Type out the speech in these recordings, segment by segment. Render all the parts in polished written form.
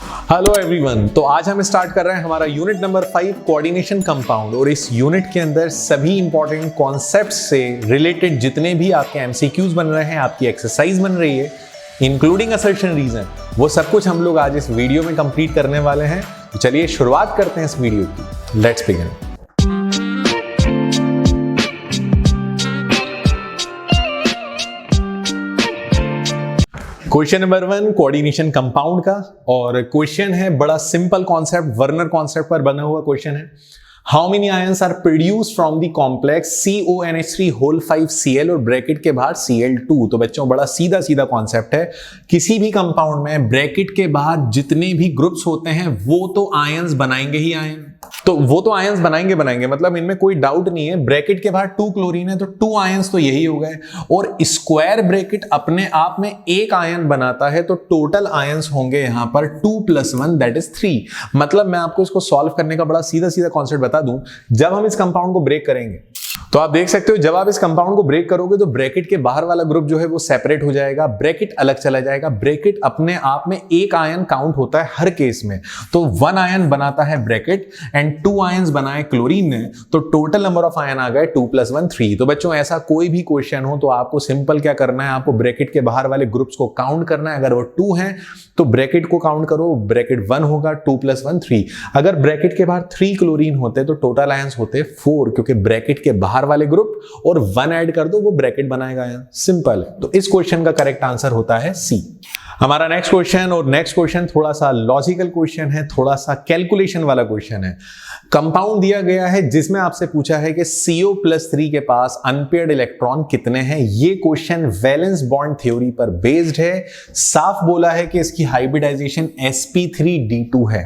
Hello everyone, तो आज हम स्टार्ट कर रहे हैं हमारा यूनिट नंबर 5 कोऑर्डिनेशन कंपाउंड। और इस यूनिट के अंदर सभी इंपॉर्टेंट कॉन्सेप्ट्स से रिलेटेड जितने भी आपके एमसीक्यूज बन रहे हैं, आपकी एक्सरसाइज बन रही है, इंक्लूडिंग असर्शन रीजन, वो सब कुछ हम लोग आज इस वीडियो में कंप्लीट करने वाले हैं। तो चलिए शुरुआत करते हैं इस वीडियो की। Let's begin. Question number 1 coordination compound का, और क्वेश्चन है बड़ा सिंपल कॉन्सेप्ट, वर्नर कॉन्सेप्ट पर बना हुआ क्वेश्चन है। How many ions are produced from the complex CONH3 whole 5Cl और ब्रैकेट के बाहर Cl2। तो बच्चों बड़ा सीधा सीधा कॉन्सेप्ट है। किसी भी कंपाउंड में ब्रैकेट के बाद जितने भी ग्रुप्स होते हैं वो तो आयंस बनाएंगे ही आयन, तो वो तो आयंस बनाएंगे, मतलब इनमें कोई डाउट नहीं है। ब्रैकेट के बाहर 2 क्लोरीन है तो 2 आयंस तो यही हो गए, और स्क्वायर ब्रैकेट अपने आप में एक आयन बनाता है, तो टोटल आयंस होंगे यहां पर 2 + 1 दैट इज 3। मतलब मैं आपको इसको सॉल्व करने का बड़ा सीधा सीधा कॉन्सेप्ट बता दूं। जब हम इस कंपाउंड को ब्रेक करेंगे तो आप देख सकते हो, जब आप इस कंपाउंड को ब्रेक करोगे तो ब्रैकेट के बाहर वाला ग्रुप जो है वो सेपरेट हो जाएगा, ब्रैकेट अलग चला जाएगा। ब्रैकेट अपने आप में एक आयन काउंट होता है हर केस में, तो 1 आयन बनाता है ब्रैकेट एंड 2 आयंस बनाए क्लोरीन ने, तो टोटल नंबर ऑफ आयन आ गए 2 + 1 3। तो बच्चों ऐसा कोई भी क्वेश्चन हो तो आपको सिंपल क्या करना है, आपको ब्रैकेट के बाहर वाले ग्रुप्स को काउंट करना है। अगर वो 2 हैं तो ब्रैकेट को काउंट करो, ब्रैकेट 1 होगा, 2 + 1 3। अगर ब्रैकेट के बाहर 3 क्लोरीन होते तो टोटल आयंस होते 4, क्योंकि ब्रैकेट के बाहर वाले ग्रुप और 1 ऐड कर दो वो ब्रैकेट बनाएगा आयन। सिंपल है। तो इस क्वेश्चन का करेक्ट आंसर होता है सी। हमारा नेक्स्ट क्वेश्चन, और नेक्स्ट क्वेश्चन थोड़ा सा लॉजिकल क्वेश्चन है, थोड़ा सा कैलकुलेशन वाला क्वेश्चन है। कंपाउंड दिया गया है जिसमें आपसे पूछा है कि CO+3 के पास अनपेयर्ड इलेक्ट्रॉन कितने हैं। ये क्वेश्चन वैलेंस बॉन्ड थ्योरी पर बेस्ड है। साफ बोला है कि इसकी हाइब्रिडाइजेशन sp3d2 है।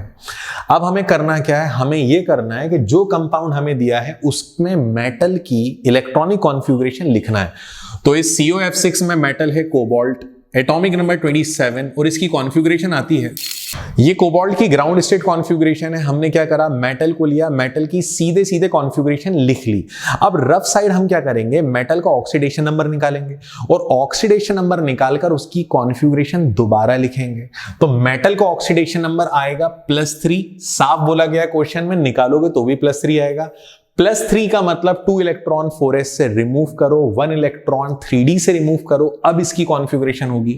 अब हमें करना क्या है, हमें यह करना है कि जो कंपाउंड हमें दिया है उसमें मेटल की इलेक्ट्रॉनिक कॉन्फ़िगरेशन लिखना है। तो इस COF6 में मेटल है कोबाल्ट, एटॉमिक नंबर 27, और इसकी कॉन्फ़िगरेशन आती है, ये कोबाल्ट की ग्राउंड स्टेट कॉन्फ़िगरेशन है। हमने क्या करा, मेटल को लिया, मेटल की सीधे सीधे कॉन्फ़िगरेशन लिख ली। अब रफ साइड हम क्या करेंगे, मेटल का ऑक्सीडेशन नंबर निकालेंगे, और ऑक्सीडेशन नंबर निकालकर उसकी कॉन्फ़िगरेशन दोबारा लिखेंगे। तो मेटल का ऑक्सीडेशन नंबर आएगा +3। साफ बोला गया क्वेश्चन में, निकालोगे तो भी +3 आएगा। +3 का मतलब 2 इलेक्ट्रॉन 4s से रिमूव करो, 1 इलेक्ट्रॉन 3d से रिमूव करो, अब इसकी कॉन्फ़िगरेशन होगी।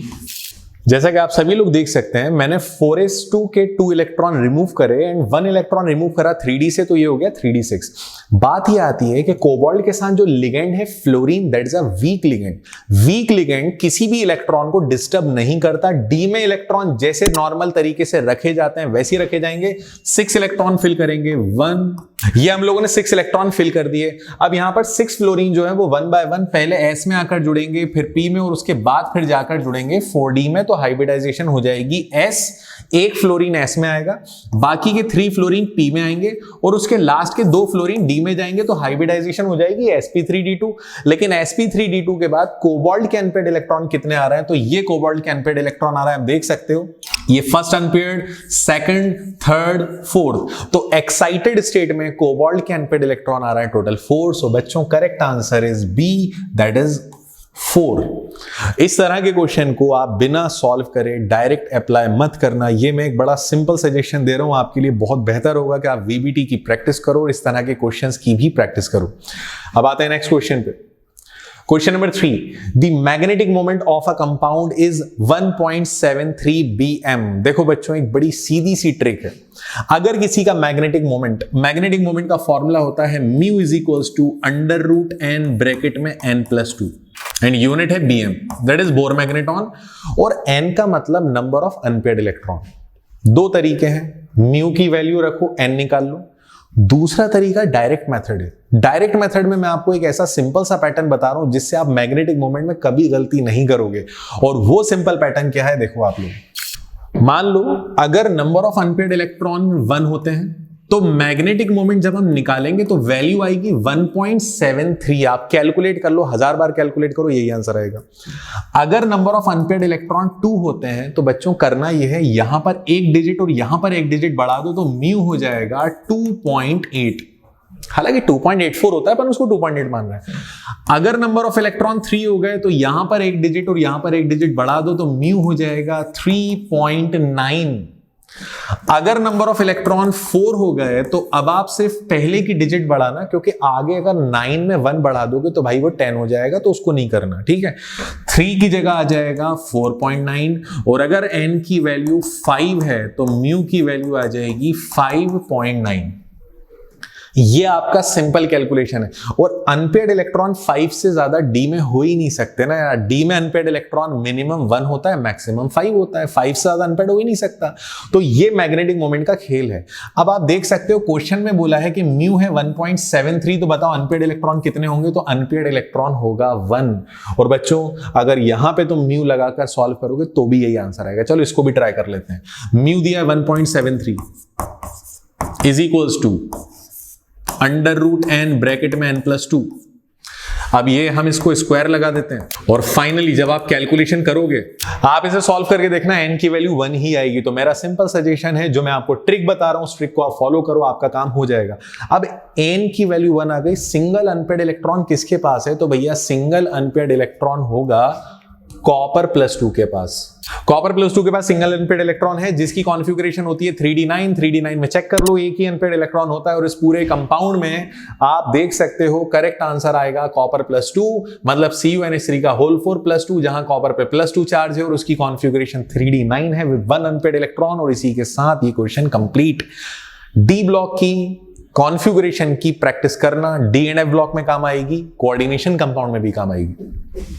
जैसा कि आप सभी लोग देख सकते हैं, मैंने 4s2 के 2 इलेक्ट्रॉन रिमूव करे एंड 1 इलेक्ट्रॉन रिमूव करा 3d से, तो ये हो गया 3d6। बात ये आती है कि कोबाल्ट के साथ जो लिगेंड है fluorine, that is a week ligand. Week ligand किसी भी इलेक्ट्रॉन को डिस्टर्ब नहीं करता। डी में इलेक्ट्रॉन जैसे नॉर्मल तरीके से रखे जाते हैं वैसे ही रखे जाएंगे। 6 इलेक्ट्रॉन फिल करेंगे, 1, ये हम लोगों ने 6 इलेक्ट्रॉन फिल कर दिए। अब यहां पर 6 फ्लोरीन जो है वो 1 बाय 1 पहले S में आकर जुड़ेंगे, फिर P में, और उसके बाद फिर जाकर जुड़ेंगे 4D में। तो हाइब्रिडाइजेशन हो जाएगी S, 1 फ्लोरीन S में आएगा, बाकी के 3 फ्लोरीन P में आएंगे, और उसके लास्ट के 2 फ्लोरीन D में जाएंगे। तो हाइब्रिडाइजेशन हो जाएगी sp3d2। लेकिन sp3d2 के बाद कोबाल्ट के अनपेयर्ड इलेक्ट्रॉन कितने आ रहे हैं, तो ये कोबाल्ट के अनपेयर्ड इलेक्ट्रॉन आ रहा है, आप देख सकते हो, ये first unpaired, second, third, fourth. तो एक्साइटेड स्टेट में कोबाल्ट के अनपेयर्ड इलेक्ट्रॉन आ रहा है टोटल 4। सो बच्चों correct answer is B, that is 4। इस तरह के क्वेश्चन को आप बिना सॉल्व करे डायरेक्ट अप्लाई मत करना। ये मैं एक बड़ा सिंपल सजेशन दे रहा हूं आपके लिए, बहुत बेहतर होगा कि आप VBT की प्रैक्टिस करो और इस तरह के क्वेश्चंस की भी प्रैक्टिस करो। अब आते हैं नेक्स्ट क्वेश्चन पे। Question number 3, the magnetic moment of a compound is 1.73 bm। देखो बच्चों, एक बड़ी सीधी सी ट्रिक है। अगर किसी का मैग्नेटिक मोमेंट का फॉर्मूला होता है mu is equals to √n bracket में n+2 एंड यूनिट है bm, that is Bohr magneton, और n का मतलब नंबर ऑफ अनपेयर्ड इलेक्ट्रॉन। 2 तरीके हैं, म्यू की वैल्यू रखो, n निकाल लो। दूसरा तरीका डायरेक्ट मेथड है। डायरेक्ट मेथड में मैं आपको एक ऐसा सिंपल सा पैटर्न बता रहा हूं जिससे आप मैग्नेटिक मोमेंट में कभी गलती नहीं करोगे। और वो सिंपल पैटर्न क्या है, देखो आप लोग। मान लो अगर नंबर ऑफ अनपेयर्ड इलेक्ट्रॉन 1 होते हैं तो मैग्नेटिक मोमेंट जब हम निकालेंगे तो वैल्यू आएगी 1.73। आप कैलकुलेट कर लो, 1000 बार कैलकुलेट करो, यही आंसर आएगा। अगर नंबर ऑफ अनपेयर्ड इलेक्ट्रॉन 2 होते हैं तो बच्चों करना यह है, यहां पर 1 डिजिट और यहां पर 1 डिजिट बढ़ा दो तो म्यू हो जाएगा 2.8। हालांकि 2.84 होता है पर उसको 2.8 मान रहा है। अगर नंबर ऑफ इलेक्ट्रॉन 3 हो गए तो यहां पर 1 डिजिट और यहां पर 1 डिजिट बढ़ा दो तो म्यू हो जाएगा 3.9। अगर नंबर ऑफ इलेक्ट्रॉन 4 हो गए तो अब आप सिर्फ पहले की डिजिट बढ़ाना, क्योंकि आगे अगर 9 में 1 बढ़ा दोगे तो भाई वो 10 हो जाएगा, तो उसको नहीं करना, ठीक है। 3 की जगह आ जाएगा 4.9, और अगर n की वैल्यू 5 है तो म्यू की वैल्यू आ जाएगी 5.9। ये आपका सिंपल कैलकुलेशन है। और अनपेयर्ड इलेक्ट्रॉन 5 से ज्यादा डी में हो ही नहीं सकते ना यार। डी में अनपेयर्ड इलेक्ट्रॉन मिनिमम 1 होता है, मैक्सिमम 5 होता है। 5 से ज्यादा अनपेयर्ड हो ही नहीं सकता। तो ये मैग्नेटिक मोमेंट का खेल है। अब आप देख सकते हो क्वेश्चन में बोला है कि म्यू है 1.73, तो बताओ अनपेयर्ड इलेक्ट्रॉन कितने होंगे? तो अनपेयर्ड इलेक्ट्रॉन होगा 1। और बच्चों अगर यहां पे तुम म्यू लगाकर सॉल्व करोगे तो भी यही आंसर आएगा। चलो इसको भी ट्राई कर लेते हैं। म्यू दिया है 1.73 is equals to under root n bracket में n+2। अब ये हम इसको स्क्वायर लगा देते हैं, और फाइनली जब आप कैलकुलेशन करोगे, आप इसे सॉल्व करके देखना n की वैल्यू 1 ही आएगी। तो मेरा सिंपल सजेशन है, जो मैं आपको ट्रिक बता रहा हूं उस ट्रिक को आप फॉलो करो, आपका काम हो जाएगा। अब n की वैल्यू 1 आ गई। सिंगल अनपेयर्ड इलेक्ट्रॉन किसके पास है? तो भैया सिंगल अनपेयर्ड इलेक्ट्रॉन होगा कॉपर +2 के पास। कॉपर +2 के पास सिंगल अनपेयर्ड इलेक्ट्रॉन है, जिसकी कॉन्फ़िगरेशन होती है 3d9। 3d9 में चेक कर लो, एक ही अनपेयर्ड इलेक्ट्रॉन होता है। और इस पूरे कंपाउंड में आप देख सकते हो करेक्ट आंसर आएगा कॉपर +2, मतलब CuNH3 का होल 4+2, जहां कॉपर पे +2 चार्ज है और उसकी कॉन्फ़िगरेशन 3d9 है विद 1 अनपेयर्ड इलेक्ट्रॉन। और इसी के साथ ये क्वेश्चन कंप्लीट। डी ब्लॉक की कॉन्फ़िगरेशन की प्रैक्टिस करना डी एंड एफ ब्लॉक में काम आएगी, कोऑर्डिनेशन कंपाउंड में भी काम आएगी।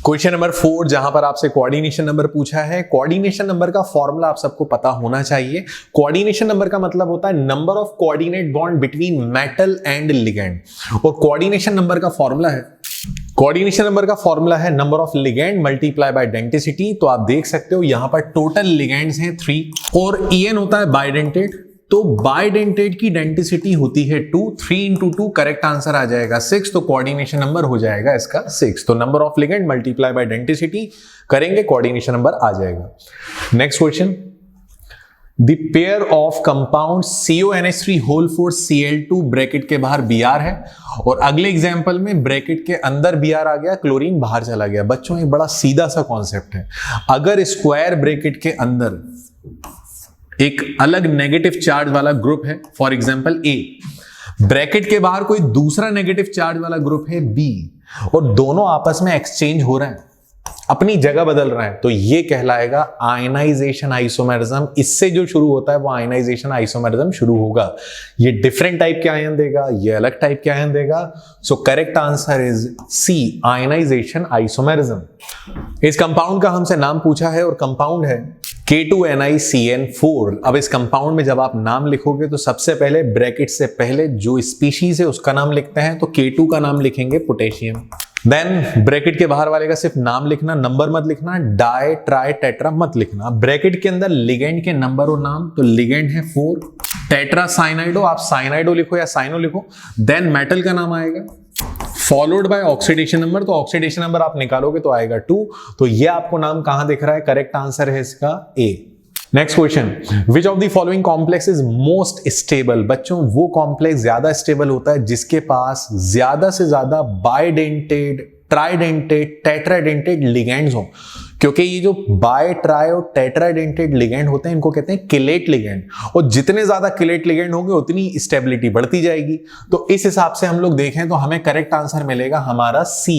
क्वेश्चन नंबर 4, जहां पर आपसे कोऑर्डिनेशन नंबर पूछा है। कोऑर्डिनेशन नंबर का फॉर्मूला आप सबको पता होना चाहिए। कोऑर्डिनेशन नंबर का मतलब होता है number of coordinate bond between metal and ligand. और कोऑर्डिनेशन नंबर का फॉर्मूला है number of ligand multiply by density. तो आप देख सकते हो यहां पर टोटल लिगेंड्स हैं 3, और En होता है बाइडेंटेट। तो बाइडेंटेट की डेंसिटी होती है 2, 3 × 2 करेक्ट आंसर आ जाएगा 6। तो कोऑर्डिनेशन नंबर हो जाएगा इसका 6। तो number of ligand multiply by density करेंगे, कोऑर्डिनेशन नंबर आ जाएगा। Next question, the pair of compound CuNH3 whole 4 Cl2 bracket के बाहर Br है, और अगले एग्जांपल में ब्रैकेट के अंदर Br आ गया, क्लोरीन बाहर चला गया। बच्चों एक बड़ा सीधा सा कॉन्सेप्ट है। अगर स्क्वायर ब्रैकेट के अंदर एक अलग नेगेटिव चार्ज वाला ग्रुप है, फॉर एग्जांपल A, ब्रैकेट के बाहर कोई दूसरा नेगेटिव चार्ज वाला ग्रुप है B, और दोनों आपस में एक्सचेंज हो रहे हैं, अपनी जगह बदल रहे हैं, तो ये कहलाएगा आयनाइजेशन आइसोमेरिज्म। इससे जो शुरू होता है वो आयनाइजेशन आइसोमेरिज्म शुरू होगा। ये डिफरेंट टाइप के आयन देगा, ये अलग टाइप के आयन देगा। So correct answer is C, ionisation isomerism. इस कंपाउंड का हमसे नाम पूछा है, और कंपाउंड है K2NiCN4। अब इस कंपाउंड में जब आप नाम लिखोगे तो सबसे पहले ब्रैकेट से पहले जो स्पीशीज है उसका नाम लिखते हैं, तो K2 का नाम लिखेंगे पोटेशियम। देन ब्रैकेट के बाहर वाले का सिर्फ नाम लिखना, नंबर मत लिखना, डाई ट्राई टेट्रा मत लिखना। ब्रैकेट के अंदर लिगेंड के नंबर और नाम, तो लिगेंड है 4, टेट्रा साइनाइडो, आप साइनाइडो लिखो या साइनो लिखो। देन मेटल का नाम आएगा फॉलोड बाय ऑक्सीडेशन नंबर, तो ऑक्सीडेशन नंबर आप निकालोगे तो आएगा 2। तो ये आपको नाम कहां दिख रहा है? करेक्ट आंसर है इसका A। Next question, which of the following complex is most stable? बच्चों वो कॉम्प्लेक्स ज्यादा स्टेबल होता है जिसके पास ज्यादा से ज्यादा बाइडेंटेड, ट्राइडेंटेड, टेट्राडेंटेड लिगेंड्स हो। क्योंकि ये जो बाय, ट्राई और टेट्राडेंटेड लिगेंड होते हैं इनको कहते हैं किलेट लिगेंड, और जितने ज्यादा किलेट लिगेंड होंगे उतनी स्टेबिलिटी बढ़ती जाएगी। तो इस हिसाब से हम लोग देखें तो हमें करेक्ट आंसर मिलेगा हमारा C।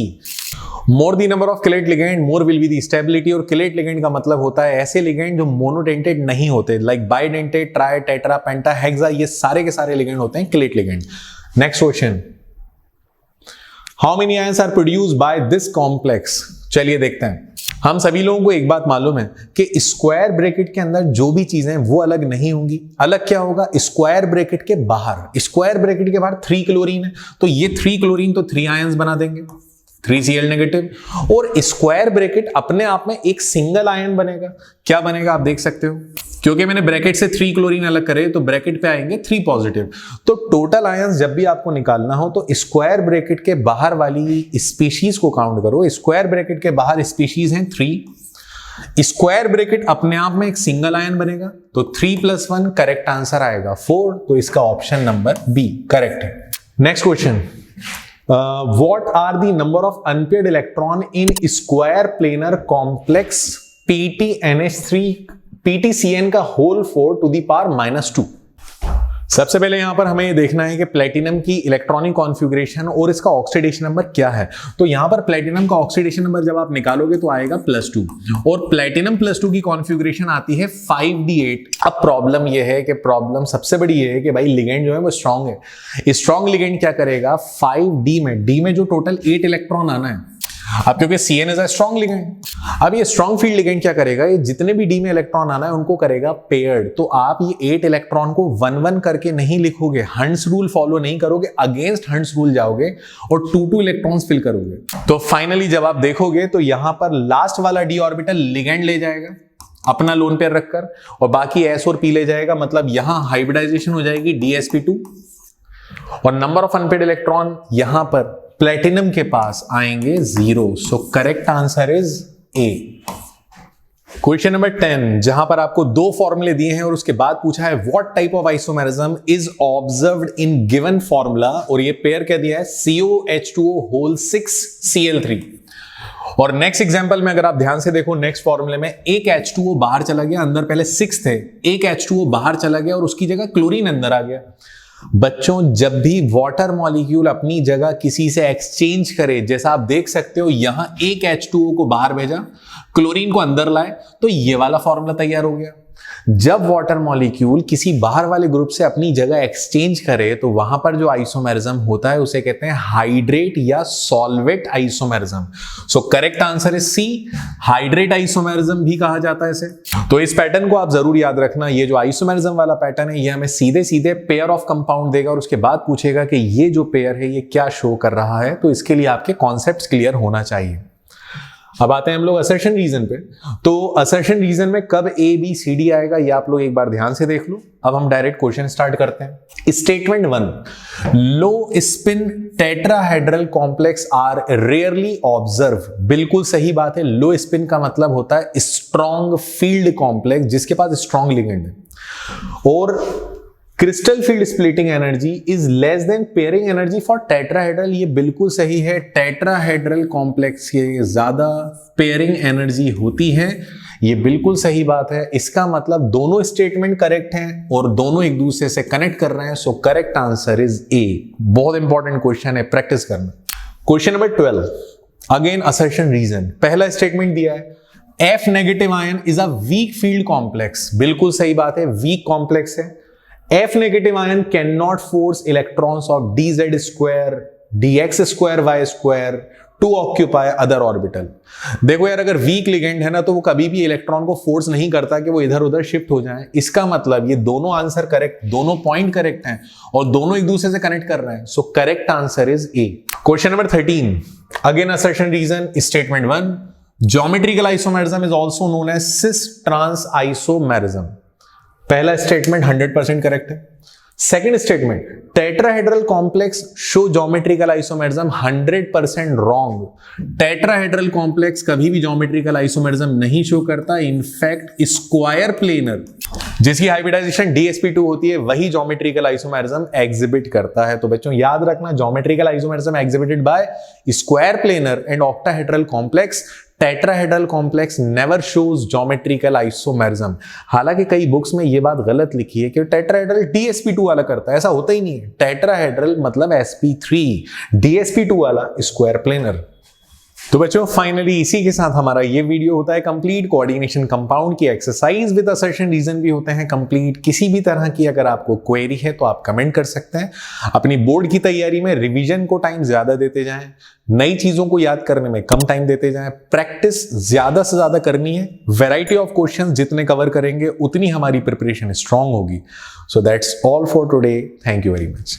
More the number of chelate ligand more will be the stability. और किलेट लिगेंड का मतलब होता है ऐसे लिगेंड जो मोनोडेंटेड नहीं होते, like bidentate, tri, tetra, penta, hexa, ये सारे के सारे लिगेंड होते हैं chelate ligand. Next question, how many ions are produced by this complex? चलिए देखते हैं। हम सभी लोगों को एक बात मालूम है कि स्क्वायर ब्रैकेट के अंदर जो भी चीजें वो अलग नहीं होंगी। अलग क्या होगा? स्क्वायर ब्रैकेट के बाहर, स्क्वायर ब्रैकेट के बाहर 3 क्लोरीन है, तो ये 3 क्लोरीन तो 3 आयंस बना देंगे, 3Cl नेगेटिव। और स्क्वायर ब्रैकेट अपने आप में एक सिंगल आयन बनेगा। क्या बनेगा आप देख सकते हो, क्योंकि मैंने ब्रैकेट से 3 क्लोरीन अलग करे तो ब्रैकेट पे आएंगे 3 पॉजिटिव। तो टोटल आयंस जब भी आपको निकालना हो तो स्क्वायर ब्रैकेट के बाहर वाली स्पीशीज को काउंट करो। स्क्वायर ब्रैकेट के बाहर स्पीशीज हैं 3। स्क्वायर ब्रैकेट अपने आप में एक सिंगल आयन बनेगा, तो 3 + 1 करेक्ट आंसर आएगा 4। तो इसका ऑप्शन नंबर B करेक्ट है। Next question, what are the number of unpaired electron in square planar complex PTNH3 PtCN का होल 4 टू द पावर -2। सबसे पहले यहां पर हमें ये देखना है कि प्लेटिनम की इलेक्ट्रॉनिक कॉन्फ़िगरेशन और इसका ऑक्सीडेशन नंबर क्या है। तो यहां पर प्लेटिनम का ऑक्सीडेशन नंबर जब आप निकालोगे तो आएगा +2 और प्लेटिनम +2 की कॉन्फ़िगरेशन आती है 5d8। अब प्रॉब्लम ये है कि प्रॉब्लम सबसे बड़ी ये है कि भाई लिगेंड जो है वो स्ट्रांग है। स्ट्रांग लिगेंड क्या करेगा, 5d में डी में जो टोटल 8 इलेक्ट्रॉन आना है, अब क्योंकि CN is a strong ligand, अब ये स्ट्रांग फील्ड लिगेंड क्या करेगा, ये जितने भी डी में इलेक्ट्रॉन आना है उनको करेगा पेयर्ड। तो आप ये 8 इलेक्ट्रॉन को 1-1 करके नहीं लिखोगे, हंट्स रूल फॉलो नहीं करोगे, अगेंस्ट हंट्स रूल जाओगे और 2-2 इलेक्ट्रॉन्स फिल करोगे। तो फाइनली जब आप देखोगे तो यहां पर लास्ट वाला डी ऑर्बिटल लिगेंड ले जाएगा अपना लोन पेयर रखकर और बाकी S और P ले जाएगा, मतलब यहां हाइब्रिडाइजेशन हो जाएगी DsP2 और नंबर ऑफ अनपेड इलेक्ट्रॉन यहां पर प्लेटिनम के पास आएंगे 0। सो correct answer is A। Question number 10, जहां पर आपको 2 फॉर्मूले दिए हैं और उसके बाद पूछा है what type of isomerism is observed in given formula, और ये पेयर क्या दिया है, COH2O होल 6 Cl3। और नेक्स्ट एग्जांपल में अगर आप ध्यान से देखो, नेक्स्ट फॉर्मूले में एक H2O बाहर चला गया, अंदर पहले 6 थे, एक H2O बाहर चला गया और उसकी जगह क्लोरीन अंदर आ गया। बच्चों जब भी वाटर मॉलिक्यूल अपनी जगह किसी से एक्सचेंज करे, जैसा आप देख सकते हो यहां एक H2O को बाहर भेजा, क्लोरीन को अंदर लाए, तो ये वाला फॉर्मूला तैयार हो गया। जब वाटर मॉलिक्यूल किसी बाहर वाले ग्रुप से अपनी जगह एक्सचेंज करे तो वहां पर जो आइसोमेरिज्म होता है उसे कहते हैं हाइड्रेट या solvate isomerism. So correct answer is C, hydrate isomerism भी कहा जाता है इसे। तो इस पैटर्न को आप जरूर याद रखना, ये जो आइसोमेरिज्म वाला पैटर्न है ये हमें सीधे सीधे पेयर ऑफ कंपाउंड देगा और उसके बाद पूछेगा कि ये जो पेयर है ये क्या शो कर रहा है। तो इसके लिए आपके कॉन्सेप्ट्स क्लियर होना चाहिए। अब आते हैं हम लोग असर्शन रीजन पे। तो असर्शन रीजन में कब A B C D आएगा ये आप लोग एक बार ध्यान से देख लो। अब हम डायरेक्ट क्वेश्चन स्टार्ट करते हैं। Statement 1, low spin tetrahedral complex are rarely observe. बिल्कुल सही बात है, लो स्पिन का मतलब होता है स्ट्रॉन्ग फील्ड कॉम्प्लेक्स जिसके पास स्ट्रॉन्ग लिगेंड है, और crystal field splitting energy is less than pairing energy for tetrahedral. ये बिल्कुल सही है, टेट्राहेड्रल कॉम्प्लेक्स के ज्यादा पेयरिंग एनर्जी होती है, ये बिल्कुल सही बात है। इसका मतलब दोनों स्टेटमेंट करेक्ट हैं और दोनों एक दूसरे से कनेक्ट कर रहे हैं। So correct answer is A। बहुत इंपॉर्टेंट क्वेश्चन है, प्रैक्टिस करना। Question number 12, again assertion reason. पहला स्टेटमेंट दिया है F negative ion is a weak field complex. बिल्कुल सही बात है, वीक कॉम्प्लेक्स है। F negative ion cannot force electrons of dz square, dx square, y square to occupy other orbital। देखो यार, अगर वीक लिगेंड है ना तो वो कभी भी इलेक्ट्रॉन को फोर्स नहीं करता कि वो इधर उधर शिफ्ट हो जाए। इसका मतलब ये दोनों आंसर करेक्ट, दोनों पॉइंट करेक्ट हैं और दोनों एक दूसरे से कनेक्ट कर रहे हैं। So correct answer is A। Question number 13, again assertion reason. Statement 1, geometrical isomerism is also known as cis trans isomerism. पहला स्टेटमेंट 100% करेक्ट है। Second statement, tetrahedral complex show geometrical isomerism, 100% wrong. Tetrahedral complex कभी भी geometrical isomerism नहीं show करता। In fact square planar जिसकी hybridisation DsP2 होती है वही ज्योमेट्रिकल आइसोमेरिज्म एग्जिबिट करता है। तो बच्चों याद रखना, geometrical isomerism exhibited by square planar and octahedral complex. Tetrahedral complex never shows geometrical isomerism. हालांकि कई बुक्स में यह बात गलत लिखी है कि टेट्राहेड्रल DsP2 वाला करता है, ऐसा होता ही नहीं है। टेट्राहेड्रल मतलब sp3, DsP2 वाला स्क्वायर प्लेनर। तो बच्चों फाइनली इसी के साथ हमारा ये वीडियो होता है कंप्लीट। कोऑर्डिनेशन कंपाउंड की एक्सरसाइज विद असर्शन रीजन भी होते हैं कंप्लीट। किसी भी तरह की अगर आपको क्वेरी है तो आप कमेंट कर सकते हैं। अपनी बोर्ड की तैयारी में रिवीजन को टाइम ज्यादा देते जाएं, नई चीजों को याद करने में कम टाइम देते जाएं, प्रैक्टिस ज्यादा से ज्यादा करनी है। वैरायटी ऑफ क्वेश्चंस जितने कवर करेंगे उतनी हमारी प्रिपरेशन स्ट्रांग होगी। So that's all for today. Thank you very much.